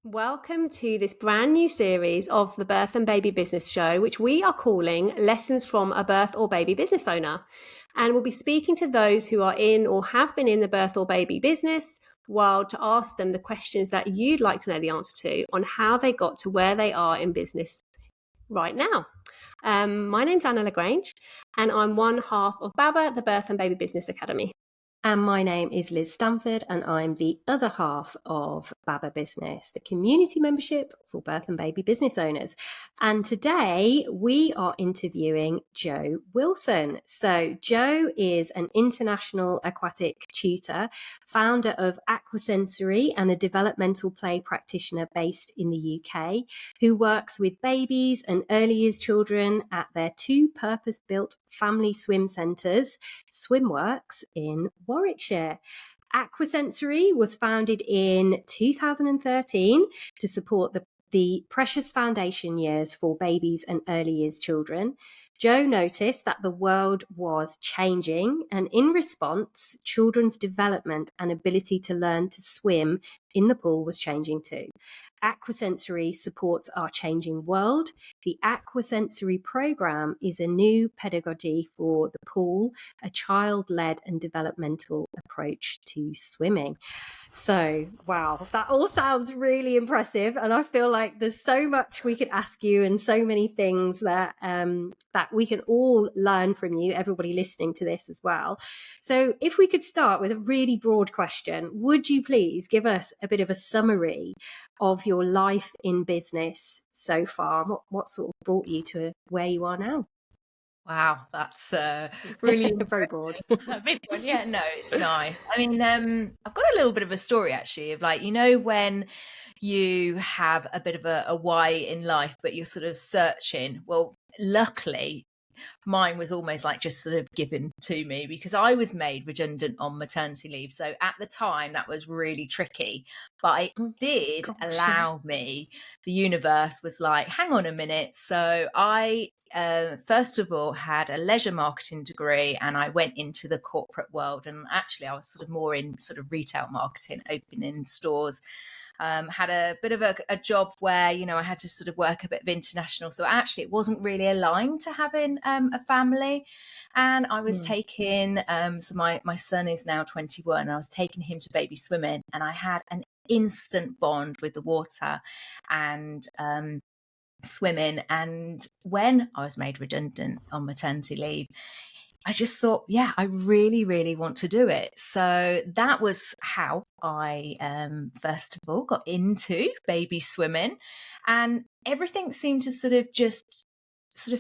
Welcome to this brand new series of the Birth and Baby Business Show, which we are calling Lessons from a Birth or Baby Business Owner. And we'll be speaking to those who are in or have been in the birth or baby business, while to ask them the questions that you'd like to know the answer to on how they got to where they are in business right now. My name's Anna LaGrange, and I'm one half of BABA, the Birth and Baby Business Academy. And my name is Liz Stamford, and I'm the other half of BABA Business, the community membership for birth and baby business owners. And today we are interviewing Jo Wilson. So Jo is an international aquatic tutor, founder of Aqua Sensory, and a developmental play practitioner based in the UK, who works with babies and early years children at their two purpose-built family swim centres, SwimWorks in Warwickshire. Aqua Sensory was founded in 2013 to support the precious foundation years for babies and early years children. Jo noticed that the world was changing, and in response, children's development and ability to learn to swim in the pool was changing too. Aqua Sensory supports our changing world. The Aqua Sensory program is a new pedagogy for the pool, a child-led and developmental approach to swimming. So, wow, that all sounds really impressive, and I feel like there's so much we could ask you and so many things that that we can all learn from you, everybody listening to this as well. So if we could start with a really broad question, would you please give us a bit of a summary of your life in business so far? What sort of brought you to where you are now? Wow, that's really very broad. a big one. Yeah, no, it's nice. I mean, I've got a little bit of a story actually of like, when you have a bit of a why in life, but you're sort of searching. Well, luckily, mine was almost like just sort of given to me because I was made redundant on maternity leave. So at the time, that was really tricky. But it did allow me, the universe was like, hang on a minute. So I, first of all, had a leisure marketing degree and I went into the corporate world. And actually, I was sort of more in sort of retail marketing, opening stores. Had a bit of a job where, I had to sort of work a bit of international. So actually it wasn't really aligned to having a family. And I was taking, so my son is now 21. I was taking him to baby swimming and I had an instant bond with the water and swimming. And when I was made redundant on maternity leave, I just thought, yeah, I really, really want to do it. So that was how I first of all got into baby swimming, and everything seemed to sort of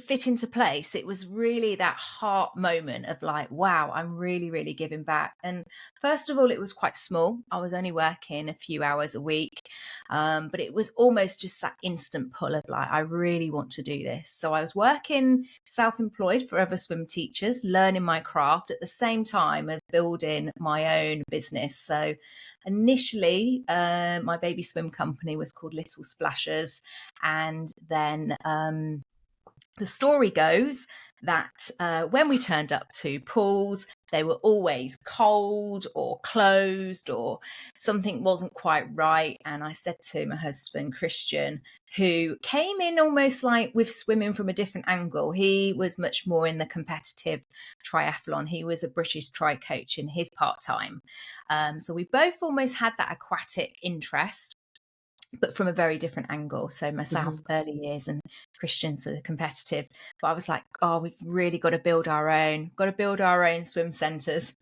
fit into place. It was really that heart moment of like, wow, I'm really, really giving back. And first of all, it was quite small. I was only working a few hours a week, but it was almost just that instant pull of like, I really want to do this. So I was working self-employed for other swim teachers, learning my craft at the same time of building my own business. So initially, my baby swim company was called Little Splashers, and then the story goes that when we turned up to pools, they were always cold or closed or something wasn't quite right. And I said to my husband, Christian, who came in almost like with swimming from a different angle. He was much more in the competitive triathlon. He was a British tri coach in his part-time. So we both almost had that aquatic interest, but from a very different angle. So myself, early years, and Christian sort of competitive. But I was like, oh, we've really got to build our own swim centres.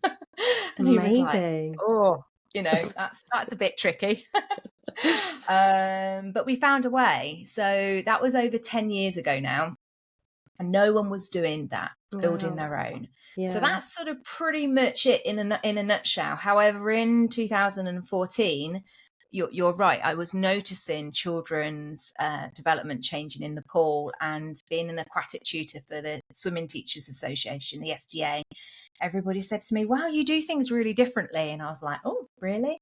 And he was like, oh, that's a bit tricky. But we found a way. So that was over 10 years ago now. And no one was doing that, building their own. Yeah. So that's sort of pretty much it in a nutshell. However, in 2014, you're right. I was noticing children's development changing in the pool, and being an aquatic tutor for the Swimming Teachers Association, the SDA. Everybody said to me, wow, you do things really differently. And I was like, oh, really?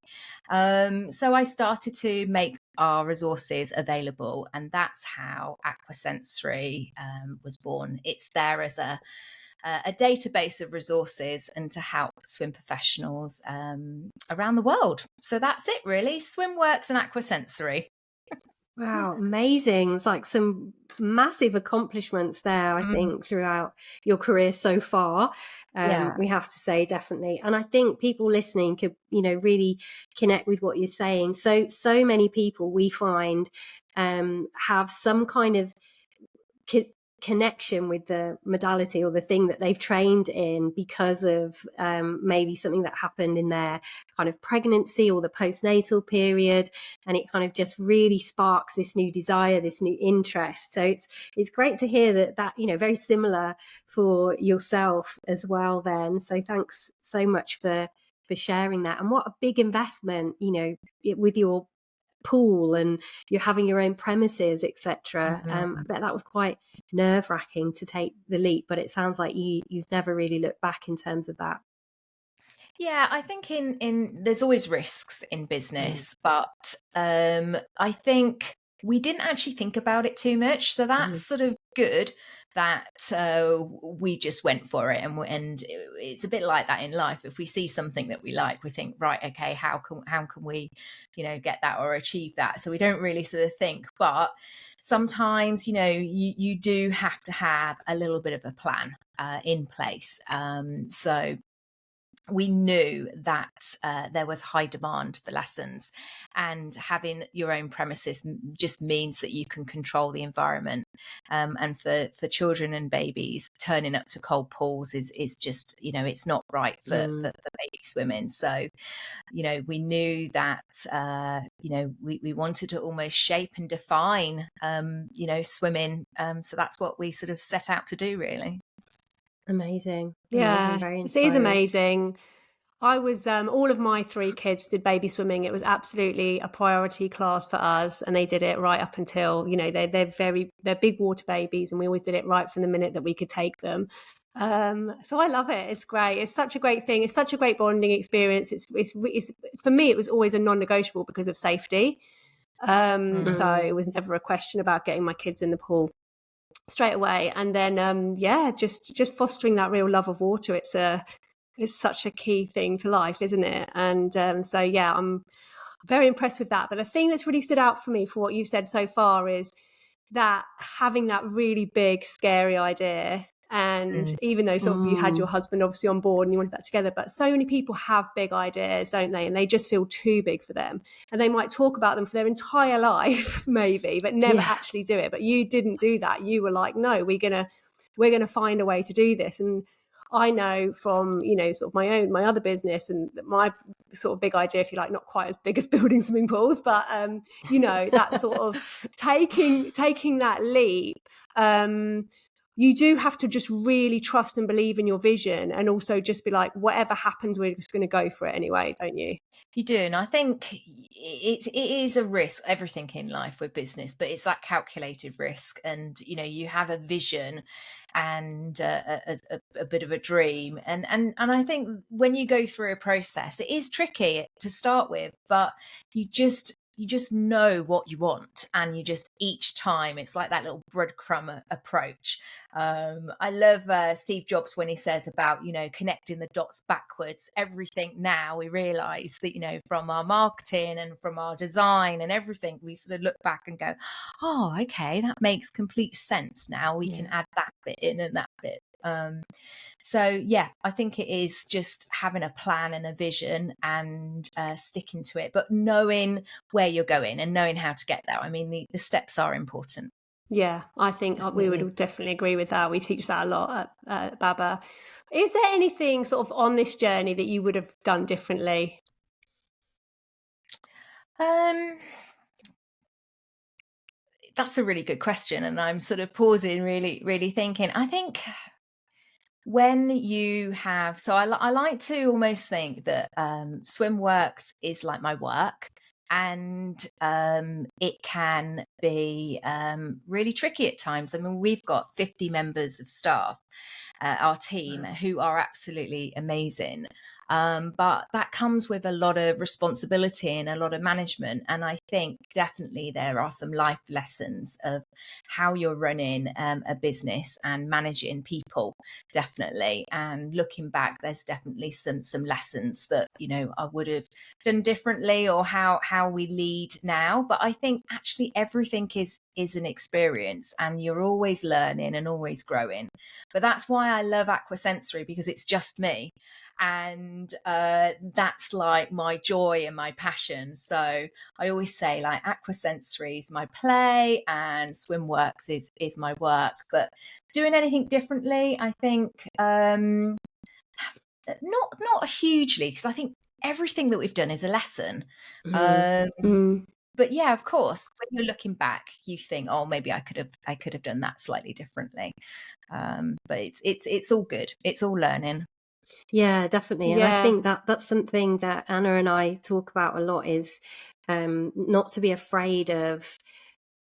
So I started to make our resources available. And that's how Aqua Sensory was born. It's there as a database of resources and to help swim professionals around the world. So that's it, really. SwimWorks and Aqua Sensory. Wow, amazing. It's like some massive accomplishments there, I think, throughout your career so far. Yeah. We have to say, definitely. And I think people listening could, really connect with what you're saying. So many people we find have some kind of connection with the modality or the thing that they've trained in because of maybe something that happened in their kind of pregnancy or the postnatal period, and it kind of just really sparks this new desire, this new interest. So it's great to hear that very similar for yourself as well then. So thanks so much for sharing that. And what a big investment, with your pool and you're having your own premises, etc. I bet that was quite nerve-wracking to take the leap, but it sounds like you've never really looked back in terms of that. Yeah, I think in there's always risks in business, but I think we didn't actually think about it too much. So that's sort of good that we just went for it, and it's a bit like that in life. If we see something that we like, we think, right, okay, how can we, get that or achieve that? So we don't really sort of think, but sometimes, you do have to have a little bit of a plan in place. So we knew that there was high demand for lessons, and having your own premises just means that you can control the environment. And for children and babies, turning up to cold pools is just, it's not right for baby swimming. So, we knew that, we wanted to almost shape and define, swimming. So that's what we sort of set out to do, really. Amazing. Yeah, Very it is inspiring. amazing. I was all of my 3 kids did baby swimming. It was absolutely a priority class for us, and they did it right up until, they're big water babies, and we always did it right from the minute that we could take them. So I love it. It's great. It's such a great thing. It's such a great bonding experience. It's for me, it was always a non-negotiable because of safety. So it was never a question about getting my kids in the pool straight away. And then just fostering that real love of water. It's such a key thing to life, isn't it? And so I'm very impressed with that. But the thing that's really stood out for me for what you've said so far is that having that really big, scary idea. And even though sort of you had your husband obviously on board and you wanted that together, but so many people have big ideas, don't they? And they just feel too big for them. And they might talk about them for their entire life, maybe, but never actually do it. But you didn't do that. You were like, no, we're gonna find a way to do this. And I know from, sort of my other business and my sort of big idea, if you like, not quite as big as building swimming pools, but, that sort of taking that leap, you do have to just really trust and believe in your vision, and also just be like, whatever happens, we're just going to go for it anyway, don't you? You do. And I think it is a risk, everything in life with business, but it's that calculated risk. And, you have a vision and a bit of a dream. And I think when you go through a process, it is tricky to start with, but you just know what you want, and you just, each time, it's like that little breadcrumb approach. I love Steve Jobs when he says about, connecting the dots backwards. Everything now we realize that, from our marketing and from our design and everything, we sort of look back and go, oh, okay, that makes complete sense. Now we can add that bit in and that bit. So I think it is just having a plan and a vision and sticking to it, but knowing where you're going and knowing how to get there. I mean, the steps are important. Yeah, I think we would definitely agree with that. We teach that a lot at Baba. Is there anything sort of on this journey that you would have done differently? That's a really good question, and I'm sort of pausing, really, really thinking. I think when you have, so I like to almost think that SwimWorks is like my work, and it can be really tricky at times. I mean, we've got 50 members of staff, our team, who are absolutely amazing. But that comes with a lot of responsibility and a lot of management. And I think definitely there are some life lessons of how you're running a business and managing people, definitely. And looking back, there's definitely some lessons that, you know, I would have done differently, or how we lead now. But I think actually everything is an experience, and you're always learning and always growing. But that's why I love Aqua Sensory, because it's just me. And that's like my joy and my passion. So I always say, like, Aqua Sensory is my play and Swimworks is my work. But doing anything differently, I think not hugely, because I think everything that we've done is a lesson. But yeah, of course, when you're looking back, you think, oh, maybe I could have done that slightly differently. But it's all good. It's all learning. Yeah, definitely. And I Yeah. think that's something that Anna and I talk about a lot, is not to be afraid of,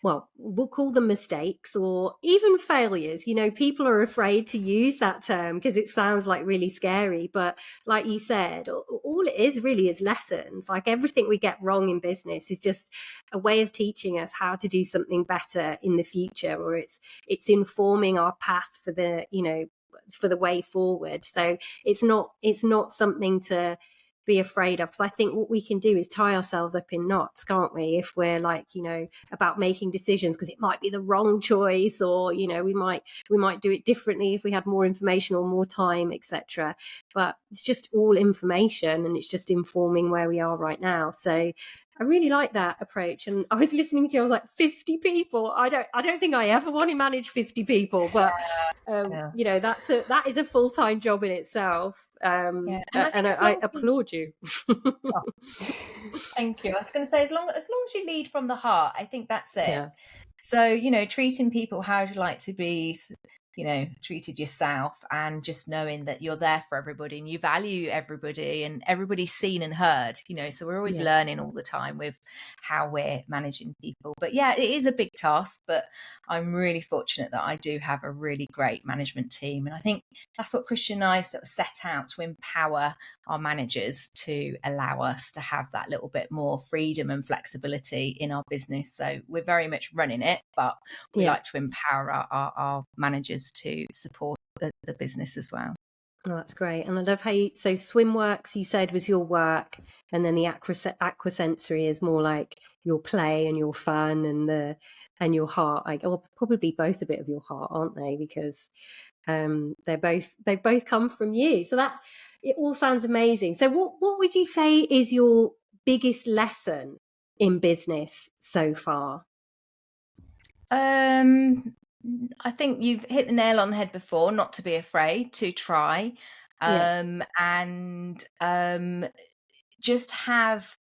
well, we'll call them mistakes or even failures. You know, people are afraid to use that term because it sounds like really scary. But like you said, all it is really is lessons. Like everything we get wrong in business is just a way of teaching us how to do something better in the future, or it's informing our path for the, you know, for the way forward. So it's not something to be afraid of. So I think what we can do is tie ourselves up in knots, can't we, if we're like, you know, about making decisions, because it might be the wrong choice, or, you know, we might do it differently if we had more information or more time, etc. But it's just all information, and it's just informing where we are right now. So I really like that approach. And I was listening to you, I was like, 50 people. I don't think I ever want to manage 50 people, but you know, that is a full-time job in itself. And I applaud you. Oh, thank you. I was going to say, as long as you lead from the heart, I think that's it. Yeah. So, you know, treating people how you'd like to be, you know, treated yourself, and just knowing that you're there for everybody and you value everybody and everybody's seen and heard, you know. So we're always learning all the time with how we're managing people. But yeah, it is a big task, but I'm really fortunate that I do have a really great management team. And I think that's what Christian and I sort of set out to empower our managers, to allow us to have that little bit more freedom and flexibility in our business. So we're very much running it, but we like to empower our managers to support the business as well. Oh, that's great. And I love how so Swimworks, you said, was your work, and then the Aqua Sensory is more like your play and your fun and your heart. Like, or probably both a bit of your heart, aren't they? Because they've both come from you. So that it all sounds amazing. So what would you say is your biggest lesson in business so far? I think you've hit the nail on the head before, not to be afraid to try, and just have,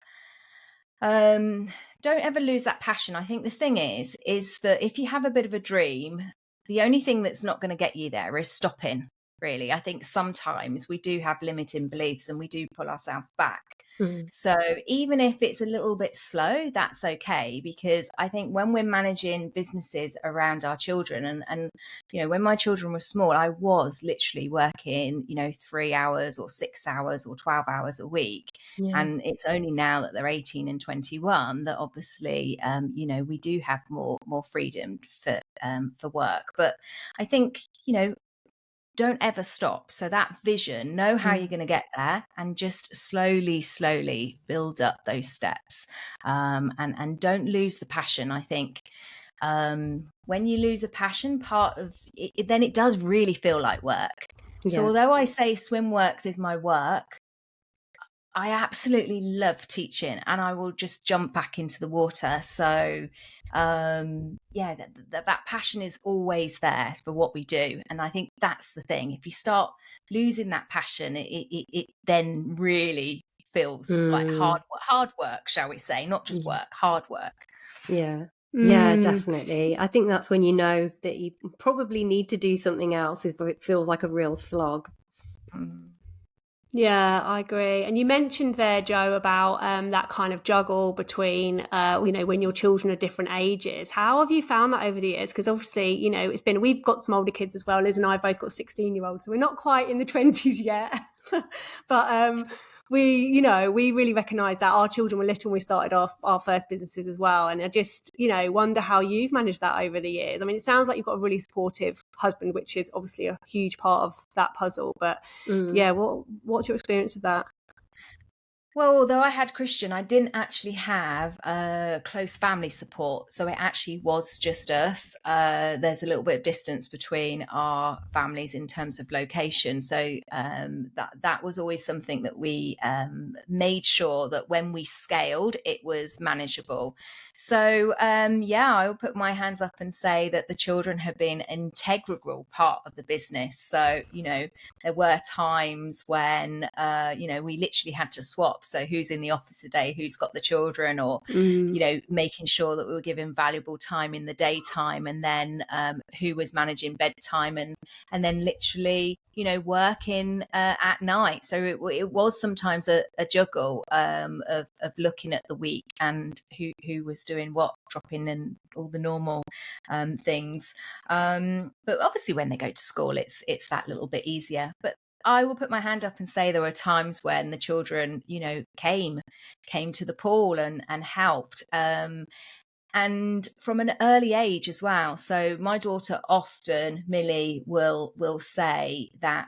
don't ever lose that passion. I think the thing is that if you have a bit of a dream, the only thing that's not going to get you there is stopping, really. I think sometimes we do have limiting beliefs and we do pull ourselves back. So even if it's a little bit slow, that's okay, because I think when we're managing businesses around our children, and you know, when my children were small, I was literally working, you know, 3 hours or 6 hours or 12 hours a week. And it's only now that they're 18 and 21 that obviously, you know, we do have more freedom for work. But I think, you know, don't ever stop. So that vision, know how you're going to get there, and just slowly build up those steps, and don't lose the passion. I think when you lose a passion, part of it, then it does really feel like work. So although I say Swimworks is my work, I absolutely love teaching, and I will just jump back into the water. So yeah, that passion is always there for what we do. And I think that's the thing. If you start losing that passion, it then really feels like hard work, shall we say, not just work, hard work. Yeah, definitely. I think that's when you know that you probably need to do something else, if it feels like a real slog. Yeah, I agree. And you mentioned there, Joe, about that kind of juggle between, when your children are different ages. How have you found that over the years? Because obviously, we've got some older kids as well. Liz and I both got 16-year-olds, so we're not quite in the 20s yet. But we really recognise that our children were little when we started our first businesses as well. And I just, wonder how you've managed that over the years. I mean, it sounds like you've got a really supportive husband, which is obviously a huge part of that puzzle. But yeah, what's your experience of that? Well, although I had Christian, I didn't actually have close family support. So it actually was just us. There's a little bit of distance between our families in terms of location. So that was always something that we made sure that when we scaled, it was manageable. So, I will put my hands up and say that the children have been an integral part of the business. So, there were times when, we literally had to swap. So who's in the office today, who's got the children, or, making sure that we were giving valuable time in the daytime, and then who was managing bedtime, and then literally, working at night. So it was sometimes a juggle of looking at the week and who was doing what, dropping and all the normal things. But obviously when they go to school, it's that little bit easier. But I will put my hand up and say there were times when the children, came to the pool and helped. And from an early age as well. So my daughter often, Millie, will say that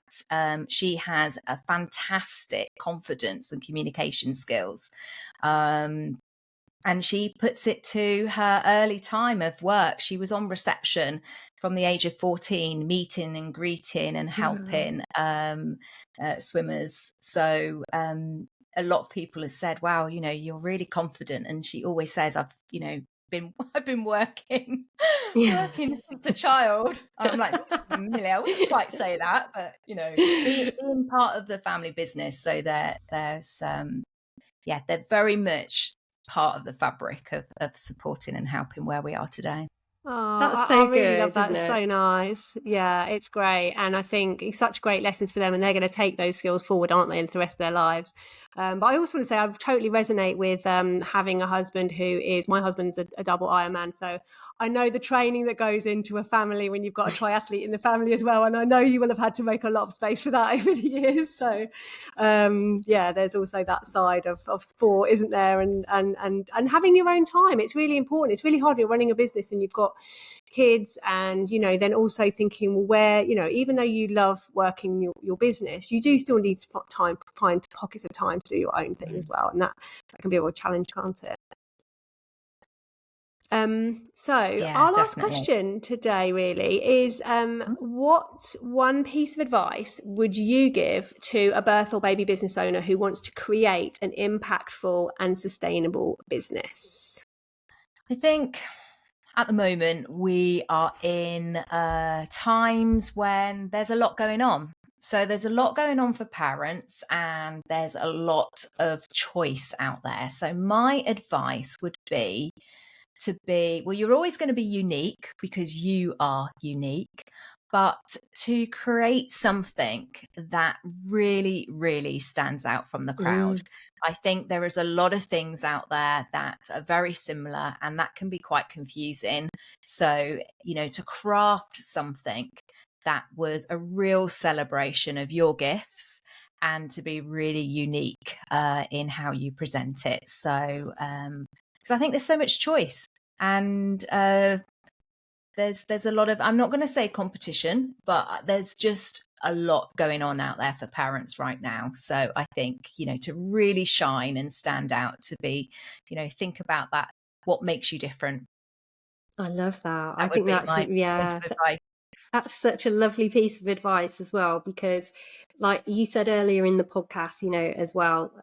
she has a fantastic confidence and communication skills. And she puts it to her early time of work. She was on reception from the age of 14, meeting and greeting and helping swimmers. So a lot of people have said, wow, you're really confident. And she always says, I've been working since a child. And I'm like, Millie, I wouldn't quite say that, but being part of the family business. So there's they're very much part of the fabric of supporting and helping where we are today. Oh, That's so I really good, love that. isn't It's it? so nice. Yeah, it's great. And I think it's such great lessons for them, and they're going to take those skills forward, aren't they, into the rest of their lives. But I also want to say I totally resonate with having a husband my husband's a double Ironman. So I know the training that goes into a family when you've got a triathlete in the family as well. And I know you will have had to make a lot of space for that over the years. So there's also that side of sport, isn't there? And having your own time. It's really important. It's really hard when you're running a business and you've got kids, and then also thinking, well, where even though you love working your business, you do still need to find pockets of time to do your own thing as well, and that can be a real challenge, can't it? Our last question today really is what one piece of advice would you give to a birth or baby business owner who wants to create an impactful and sustainable business? I think at the moment we are in times when there's a lot going on. So there's a lot going on for parents, and there's a lot of choice out there. So my advice would be you're always going to be unique because you are unique, but to create something that really, really stands out from the crowd. I think there is a lot of things out there that are very similar, and that can be quite confusing. So, to craft something that was a real celebration of your gifts and to be really unique in how you present it. So, because I think there's so much choice, and there's a lot of, I'm not going to say competition, but there's just a lot going on out there for parents right now. So I think, to really shine and stand out, to be, think about that, what makes you different. I love that. I That think would be that's, my piece of advice. that's such a lovely piece of advice as well, because like you said earlier in the podcast, as well,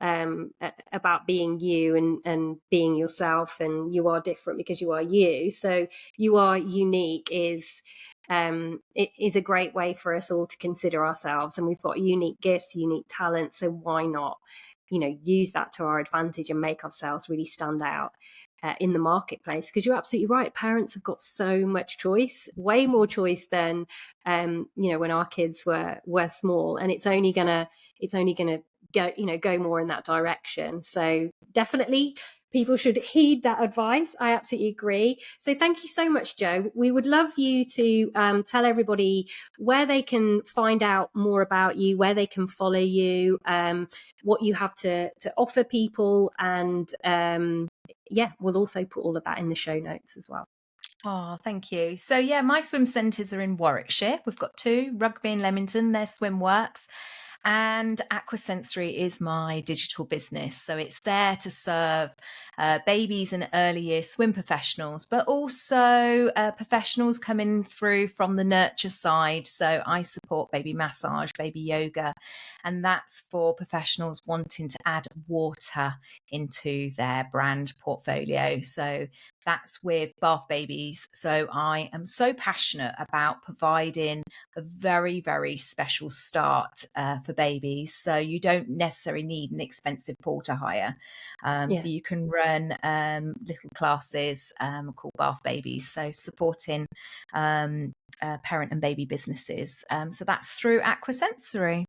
about being you and being yourself, and you are different because you are you. So you are unique it is a great way for us all to consider ourselves, and we've got unique gifts, unique talents. So why not, use that to our advantage and make ourselves really stand out in the marketplace? Because you're absolutely right, parents have got so much choice, way more choice than when our kids were small, and it's only gonna go more in that direction. So definitely people should heed that advice. I absolutely agree. So thank you so much, Jo. We would love you to tell everybody where they can find out more about you, where they can follow you, what you have to offer people. And we'll also put all of that in the show notes as well. Oh, thank you. So yeah, my swim centres are in Warwickshire. We've got 2, Rugby and Leamington, they're swim works. And Aqua Sensory is my digital business. So it's there to serve babies and early year swim professionals, but also professionals coming through from the nurture side. So I support baby massage, baby yoga, and that's for professionals wanting to add water into their brand portfolio. So that's with bath babies. So I am so passionate about providing a very, very special start for babies. So you don't necessarily need an expensive pool to hire. So you can run little classes called bath babies. So supporting parent and baby businesses. So that's through Aqua Sensory.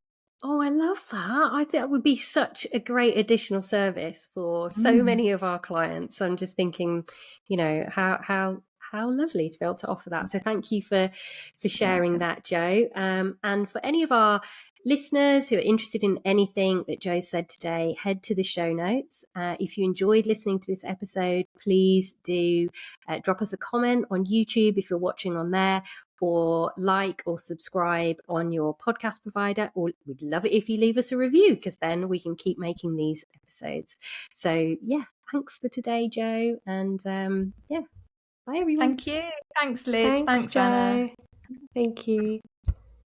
Oh, I love that. I think that would be such a great additional service for so many of our clients. I'm just thinking, how lovely to be able to offer that. So thank you for sharing that, Jo. And for any of our listeners who are interested in anything that Jo said today, head to the show notes. If you enjoyed listening to this episode, please do drop us a comment on YouTube if you're watching on there, or like or subscribe on your podcast provider, or we'd love it if you leave us a review, because then we can keep making these episodes. So thanks for today, Jo, and bye everyone. Thank you. Thanks, Liz. Thanks, Jo. Anna. Thank you.